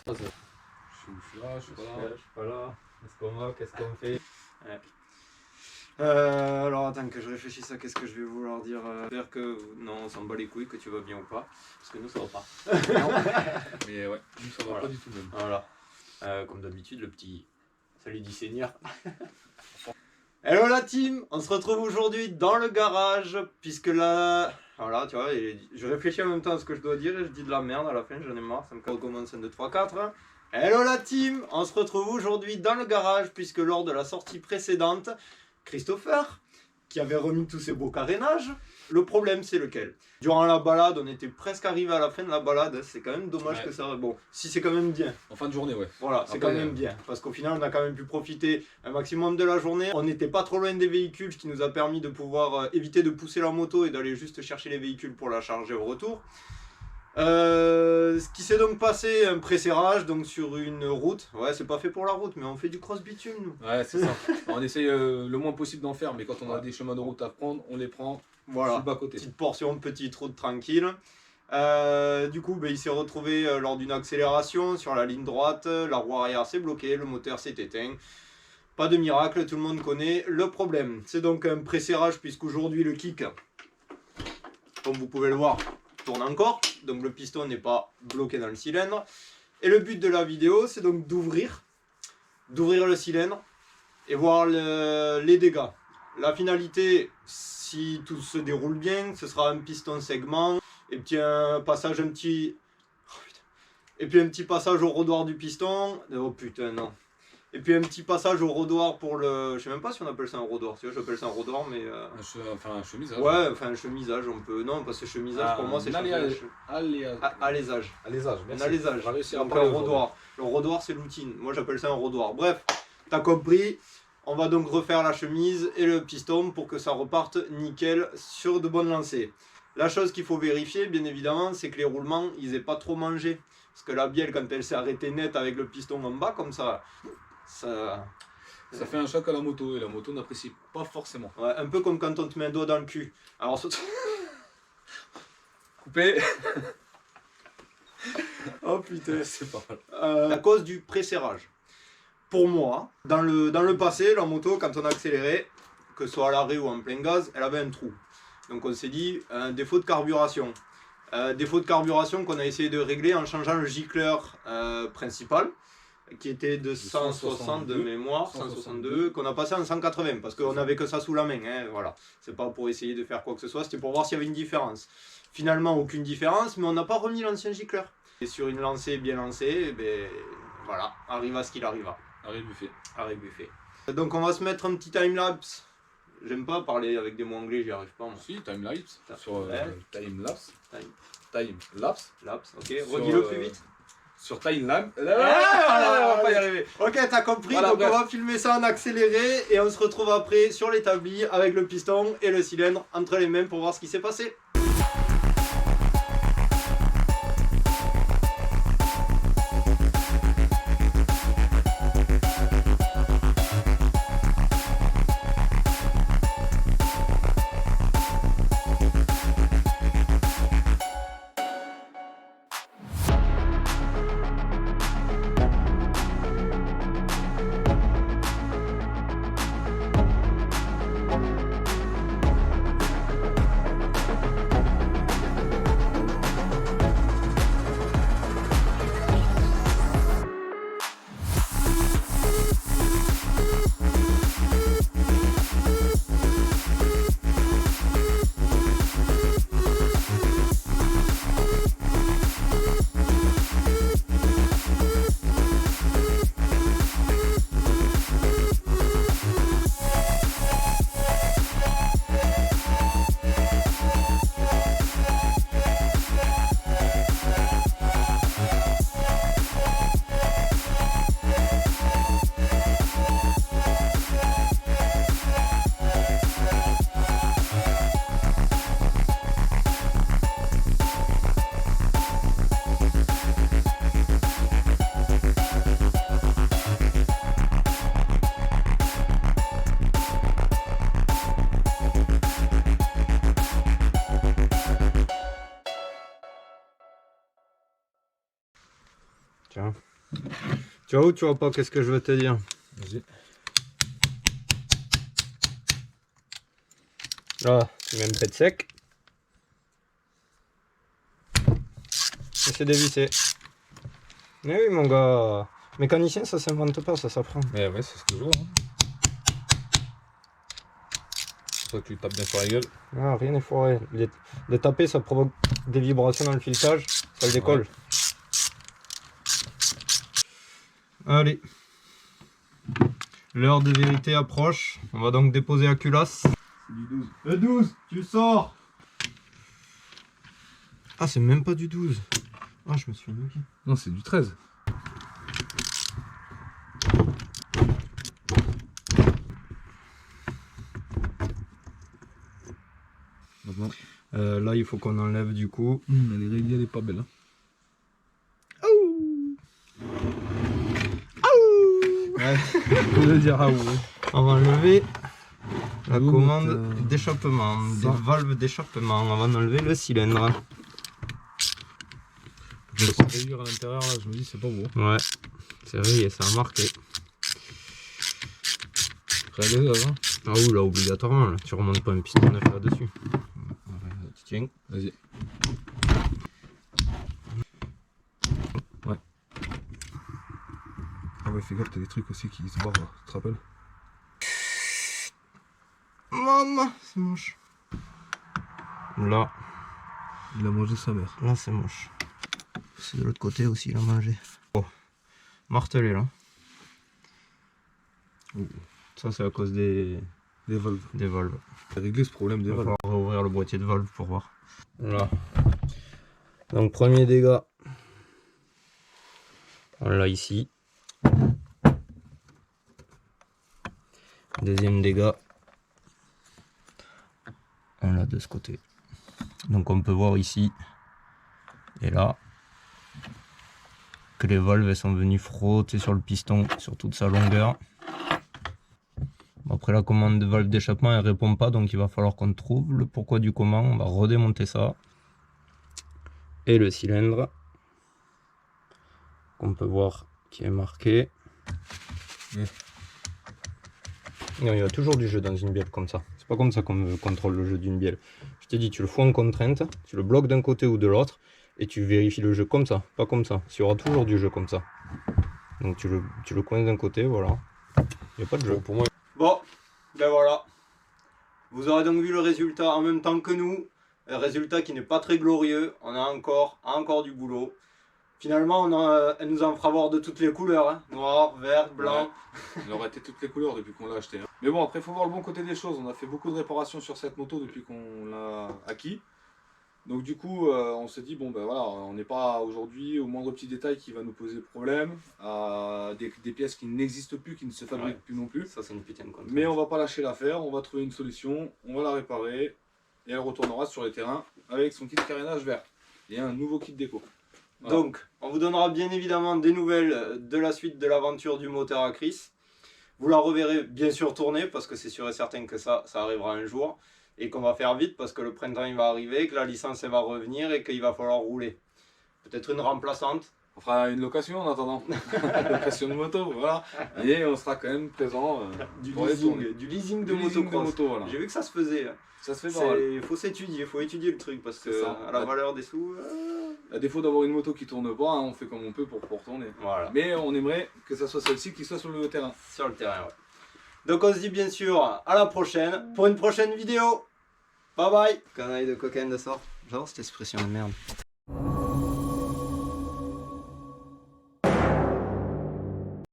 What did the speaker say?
Je suis là, je suis pas là. Je suis pas là. Qu'est-ce qu'on va? Qu'est-ce qu'on fait? Ouais. Alors attends que je réfléchisse à qu'est-ce que je vais vouloir dire. J'espère que non, on s'en bat les couilles que tu vas bien ou pas, parce que nous ça va pas. Mais ouais, nous ça va Voilà. pas du tout même. Voilà. Comme d'habitude, le petit salut du Seigneur. Hello la team, on se retrouve aujourd'hui dans le garage, puisque là, voilà, tu vois, je réfléchis en même temps à ce que je dois dire et je dis de la merde à la fin, j'en ai marre, ça me recommence 1, 2, 3, 4. Hello la team, on se retrouve aujourd'hui dans le garage, puisque lors de la sortie précédente, Christopher, qui avait remis tous ses beaux carénages, le problème c'est lequel? Durant la balade, on était presque arrivé à la fin de la balade, c'est quand même dommage Ouais. que ça... Bon, si c'est quand même bien. En fin de journée, ouais. Voilà, c'est Après, quand même bien, parce qu'au final on a quand même pu profiter un maximum de la journée. On n'était pas trop loin des véhicules, ce qui nous a permis de pouvoir éviter de pousser la moto et d'aller juste chercher les véhicules pour la charger au retour. Ce qui s'est donc passé, un pré-serrage donc sur une route. Ouais, c'est pas fait pour la route, mais on fait du cross bitume nous. Ouais, c'est ça. On essaye le moins possible d'en faire, mais quand on a Ouais. des chemins de route à prendre, on les prend sur Voilà, le bas-côté. petite portion, petite route tranquille. Du coup, il s'est retrouvé lors d'une accélération sur la ligne droite, la roue arrière s'est bloquée, le moteur s'est éteint. Pas de miracle, tout le monde connaît le problème. C'est donc un pré-serrage puisqu'aujourd'hui le kick, comme vous pouvez le voir, tourne encore. Donc le piston n'est pas bloqué dans le cylindre. Et le but de la vidéo, c'est donc d'ouvrir le cylindre et voir les dégâts. La finalité, si tout se déroule bien, ce sera un piston segment et puis un passage un petit passage au rodoir du piston. Oh putain non. Et puis un petit passage au rodoir pour le... Je sais même pas si on appelle ça un rodoir, tu vois, j'appelle ça un rodoir mais... Enfin, un chemisage. Ouais, enfin un chemisage, on peut... Non, parce que chemisage pour moi c'est alésage. alésage. Alésage, Un merci. alésage. On va réussir à Donc parler un rodoir. Le rodoir c'est l'outine. Moi j'appelle ça un rodoir. Bref, t'as compris. On va donc refaire la chemise et le piston pour que ça reparte nickel sur de bonnes lancées. La chose qu'il faut vérifier, bien évidemment, c'est que les roulements, ils aient pas trop mangé. Parce que la bielle, quand elle s'est arrêtée net avec le piston en bas, comme ça... Ça fait un choc à la moto et la moto n'apprécie pas forcément. Ouais, un peu comme quand on te met un doigt dans le cul. Alors, Coupé. oh putain. C'est pas mal. À cause du pré-serrage. Pour moi, dans le passé, la moto, quand on accélérait, que ce soit à l'arrêt ou en plein gaz, elle avait un trou. Donc on s'est dit, un défaut de carburation. Défaut de carburation qu'on a essayé de régler en changeant le gicleur principal, qui était de 160 de mémoire, 162, qu'on a passé en 180, parce qu'on n'avait que ça sous la main. Hein, voilà. C'est pas pour essayer de faire quoi que ce soit, c'était pour voir s'il y avait une différence. Finalement, aucune différence, mais on n'a pas remis l'ancien gicleur. Et sur une lancée bien lancée, eh ben, voilà, arriva ce qu'il arriva. Arrêt buffet. Arrêt buffet. Donc on va se mettre un petit timelapse. J'aime pas parler avec des mots anglais, j'y arrive pas moi. Si, timelapse. Sur Ouais. timelapse. Time. Timelapse. Lapse, ok. Sur, Redis-le plus vite. Sur timelapse. Voilà, on va pas y arriver. Ok, t'as compris, Voilà, donc bref. on va filmer ça en accéléré et on se retrouve après sur l'établi avec le piston et le cylindre entre les mains pour voir ce qui s'est passé. Tu vois ou tu vois pas qu'est-ce que je veux te dire? Vas-y. Là, tu mets un trait sec. Et c'est dévissé. Mais oui, mon gars. Mécanicien, ça s'invente pas, ça s'apprend. Mais ouais, c'est ce que je vois. Hein. C'est pour ça que tu tapes bien sur la gueule. Ah, rien n'est foiré. De taper, ça provoque des vibrations dans le filetage, ça le décolle. Ouais. Allez. L'heure de vérité approche. On va donc déposer la culasse. C'est du 12. Le 12, tu sors. Ah, c'est même pas du 12. Ah, je me suis moqué. Non, c'est du 13. Maintenant. Là, il faut qu'on enlève du coup. Elle est réglée, elle est pas belle. Hein. Ouais. On peut dire ah ouais. On va enlever la Nous, commande notre, d'échappement, des ça. valves d'échappement. On va enlever le cylindre. Je vais réduire à l'intérieur là, je me dis c'est pas beau. Ouais, c'est vrai, ça a marqué. Prêt à l'usage, hein. Ah oui, là, obligatoirement, là. Tu remontes pas un piston neuf là-dessus. Tu tiens. Vas-y. Ouais. Ah ouais, fais gaffe, t'as des trucs aussi qui se barrent, tu te rappelles? Maman, c'est moche. Là, Il a mangé sa mère. là c'est moche. C'est de l'autre côté aussi, il a mangé. Oh, martelé là. Oh. Ça, c'est à cause des valves. Des valves. T'as réglé ce problème des Il va valves. falloir réouvrir le boîtier de valve pour voir. Là. Donc, premier dégât. On l'a ici. Deuxième dégât. On l'a de ce côté. Donc, on peut voir ici et là que les valves elles sont venues frotter sur le piston sur toute sa longueur. Après, la commande de valve d'échappement elle répond pas, donc il va falloir qu'on trouve le pourquoi du comment. On va redémonter ça. Et le cylindre qu'on peut voir qui est marqué. Ouais. Non, il y a toujours du jeu dans une bielle comme ça. C'est pas comme ça qu'on contrôle le jeu d'une bielle. Je t'ai dit, tu le fous en contrainte, tu le bloques d'un côté ou de l'autre, et tu vérifies le jeu comme ça, pas comme ça. Il y aura toujours du jeu comme ça. Donc tu le coinces d'un côté, voilà. Il n'y a pas de jeu. Bon, pour moi. Bon, ben voilà. Vous aurez donc vu le résultat en même temps que nous. Un résultat qui n'est pas très glorieux. On a encore du boulot. Finalement, elle nous en fera voir de toutes les couleurs. Hein. Noir, vert, blanc. Ouais. Il aurait été toutes les couleurs depuis qu'on l'a acheté. Hein. Mais bon, après, il faut voir le bon côté des choses. On a fait beaucoup de réparations sur cette moto depuis qu'on l'a acquis. Donc du coup, on s'est dit, bon ben voilà, on n'est pas aujourd'hui au moindre petit détail qui va nous poser problème, des pièces qui n'existent plus, qui ne se fabriquent plus non plus. Ça, c'est une putain de contrainte. Mais on va pas lâcher l'affaire, on va trouver une solution, on va la réparer, et elle retournera sur les terrains avec son kit carénage vert. Et un nouveau kit déco. Voilà. Donc, on vous donnera bien évidemment des nouvelles de la suite de l'aventure du moteur à Chris. Vous la reverrez bien sûr tourner, parce que c'est sûr et certain que ça arrivera un jour. Et qu'on va faire vite parce que le printemps il va arriver, que la licence elle va revenir et qu'il va falloir rouler. Peut-être une remplaçante. On fera une location en attendant. Location de moto, voilà. Et on sera quand même présent pour les tourner. Du leasing de Du leasing motocross. de moto, voilà. J'ai vu que ça se faisait. Ça se fait pas mal. Il faut s'étudier, il faut étudier le truc parce que ça. à la valeur des sous. À défaut d'avoir une moto qui tourne pas, hein, on fait comme on peut pour tourner. Voilà. Mais on aimerait que ça soit celle-ci qui soit sur le terrain. Sur le terrain, ouais. Donc on se dit bien sûr à la prochaine pour une prochaine vidéo. Bye bye. Canaille de cocaïne de sort. Genre cette expression de merde.